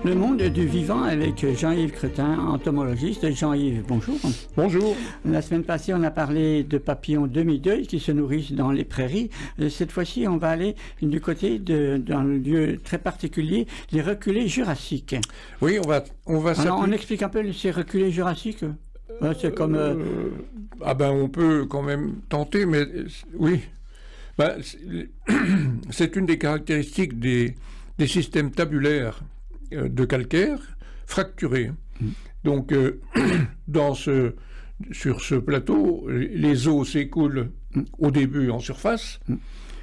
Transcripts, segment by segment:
Le monde du vivant avec Jean-Yves Cretin, entomologiste. Jean-Yves, bonjour. Bonjour. La semaine passée, on a parlé de papillons demi-deuil qui se nourrissent dans les prairies. Cette fois-ci, on va aller du côté d'un lieu très particulier, les reculés jurassiques. Oui, on va Alors, on explique un peu ces reculés jurassiques. C'est comme... Ah ben, on peut quand même tenter, mais oui. Ben, c'est une des caractéristiques des systèmes tabulaires de calcaire fracturés. Donc, sur ce plateau, les eaux s'écoulent au début en surface,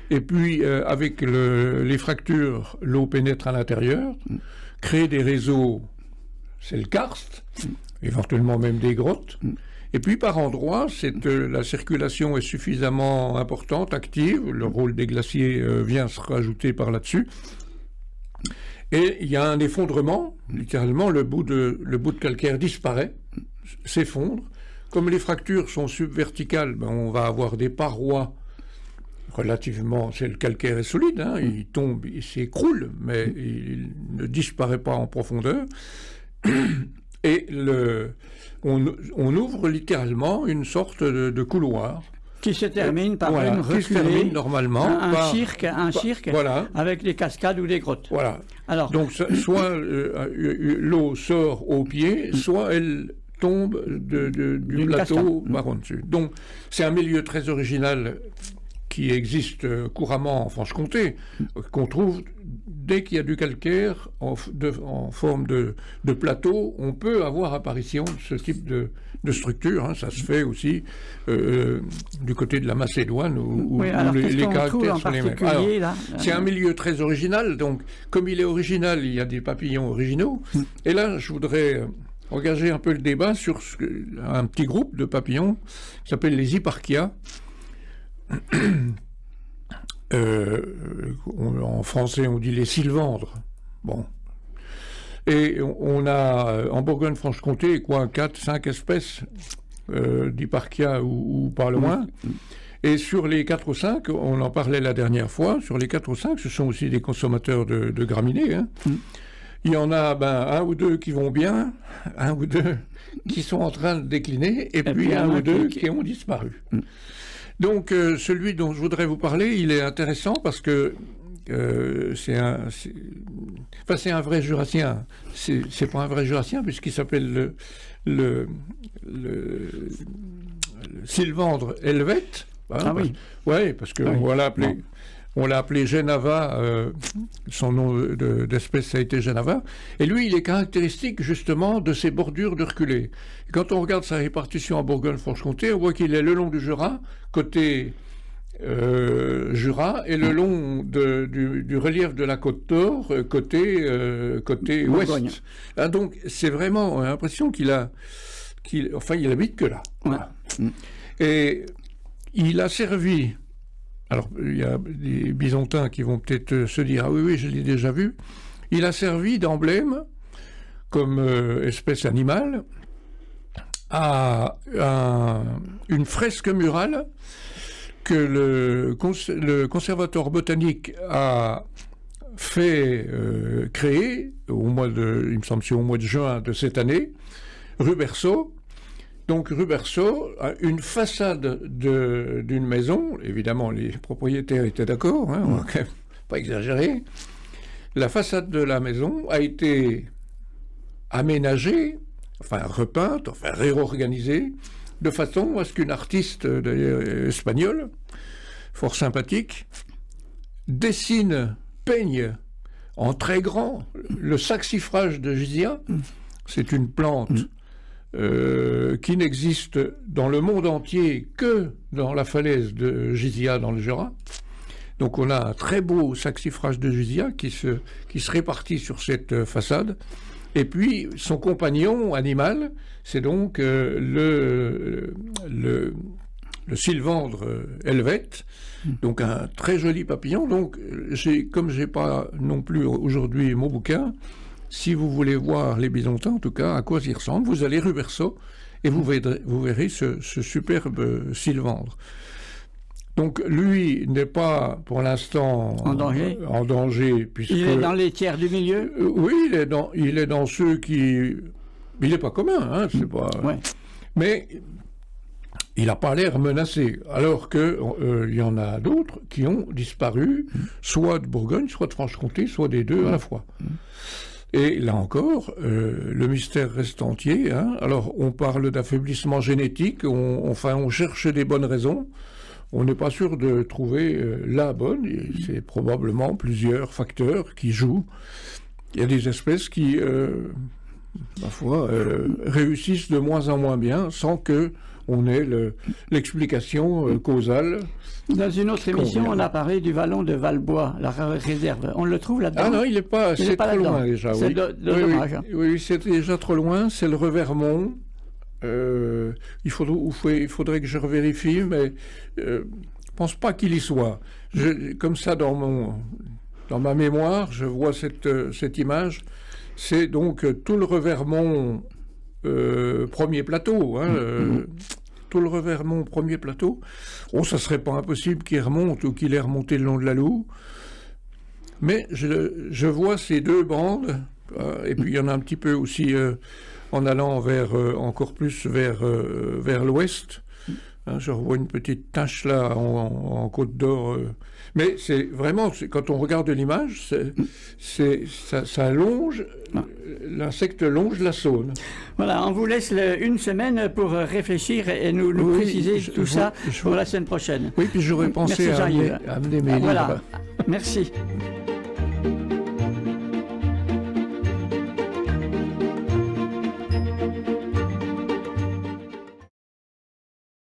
et puis avec les fractures, l'eau pénètre à l'intérieur, crée des réseaux, c'est le karst, éventuellement même des grottes. Et puis par endroits, la circulation est suffisamment importante, active, le rôle des glaciers vient se rajouter par là-dessus. Et il y a un effondrement, littéralement, le bout de calcaire disparaît, s'effondre. Comme les fractures sont subverticales, ben, on va avoir des parois relativement... Le calcaire est solide, hein, il tombe, il s'écroule, mais il ne disparaît pas en profondeur. Et on ouvre littéralement une sorte de couloir. Qui se termine par voilà, une reculée, qui se termine normalement un cirque voilà, avec des cascades ou des grottes. Voilà. Alors, donc soit l'eau sort au pied, soit elle tombe du plateau par en dessus. Donc c'est un milieu très original qui existe couramment en Franche-Comté, qu'on trouve dès qu'il y a du calcaire en forme de plateau, on peut avoir apparition de ce type de structure. Hein. Ça se fait aussi du côté de la Macédoine où oui, les caractères sont les mêmes. C'est un milieu très original, donc comme il est original, il y a des papillons originaux. Et là, je voudrais engager un peu le débat sur un petit groupe de papillons qui s'appelle les Hipparchia. En français on dit les sylvandres. Bon. Et on a en Bourgogne-Franche-Comté 4-5 espèces d'Hipparchia ou pas loin. Et sur les 4 ou 5, on en parlait la dernière fois, sur les 4 ou 5, ce sont aussi des consommateurs de graminées. Hein. Il y en a un ou deux qui vont bien, un ou deux qui sont en train de décliner, et puis un ou deux qui ont disparu. Donc, celui dont je voudrais vous parler, il est intéressant parce que c'est un vrai jurassien. C'est pas un vrai jurassien puisqu'il s'appelle le sylvandre helvète. Hein, ah oui. Ouais, parce qu'on l'a appelé. On l'a appelé Genava, son nom d'espèce a été Genava, et lui il est caractéristique justement de ses bordures de reculés. Et quand on regarde sa répartition en Bourgogne-Franche-Comté, on voit qu'il est le long du Jura, côté Jura, et le long du relief de la Côte d'Or, côté ouest. Ah, donc c'est vraiment l'impression qu'il habite que là. Voilà. Et il a servi... Alors, il y a des bisontins qui vont peut-être se dire « Ah oui, je l'ai déjà vu ». Il a servi d'emblème, comme espèce animale, à une fresque murale que le conservatoire botanique a fait créer, il me semble que c'est au mois de juin de cette année, rue Berceau. Donc rue Berceau, une façade d'une maison, évidemment les propriétaires étaient d'accord, hein, on va quand même pas exagérer, la façade de la maison a été aménagée, enfin repeinte, enfin réorganisée, de façon à ce qu'une artiste d'ailleurs espagnole, fort sympathique, peigne en très grand le saxifrage de Gysia. C'est une plante qui n'existe dans le monde entier que dans la falaise de Gysia dans le Jura. Donc on a un très beau saxifrage de Gysia qui se répartit sur cette façade. Et puis son compagnon animal, c'est donc le sylvandre helvète, donc un très joli papillon. Donc comme j'ai pas non plus aujourd'hui mon bouquin, si vous voulez voir les bisontins, en tout cas, à quoi ils ressemblent, vous allez rue Berceau et vous verrez ce superbe sylvandre. Donc lui n'est pas pour l'instant en danger puisque il est dans les tiers du milieu. Oui, il est dans ceux qui. Il n'est pas commun, hein, c'est pas. Ouais. Mais il n'a pas l'air menacé, alors que il y en a d'autres qui ont disparu, soit de Bourgogne, soit de Franche-Comté, soit des deux à la fois. Et là encore, le mystère reste entier. Hein. Alors, on parle d'affaiblissement génétique, on cherche des bonnes raisons. On n'est pas sûr de trouver la bonne. C'est probablement plusieurs facteurs qui jouent. Il y a des espèces qui, parfois, réussissent de moins en moins bien sans que on ait l'explication causale. Dans une autre émission, on a parlé du vallon de Valbois, la réserve. On le trouve là-dedans? Ah non, il n'est pas. C'est trop loin déjà. C'est dommage. Oui, c'est déjà trop loin. C'est le Revermont. Il faudrait que je revérifie, mais je pense pas qu'il y soit. Comme ça, dans ma mémoire, je vois cette image. C'est donc tout le Revermont premier plateau. Hein, tout le Revermont premier plateau. Oh, ça serait pas impossible qu'il remonte ou qu'il ait remonté le long de la Loue. Mais je vois ces deux bandes, et puis il y en a un petit peu aussi en allant encore plus vers l'ouest. Hein, je revois une petite tache là en Côte d'Or. Mais c'est vraiment, quand on regarde l'image, ça longe, l'insecte longe la Saône. Voilà, on vous laisse une semaine pour réfléchir et nous préciser tout ça pour la semaine prochaine. Oui, puis j'aurais pensé à amener mes livres. Voilà, merci.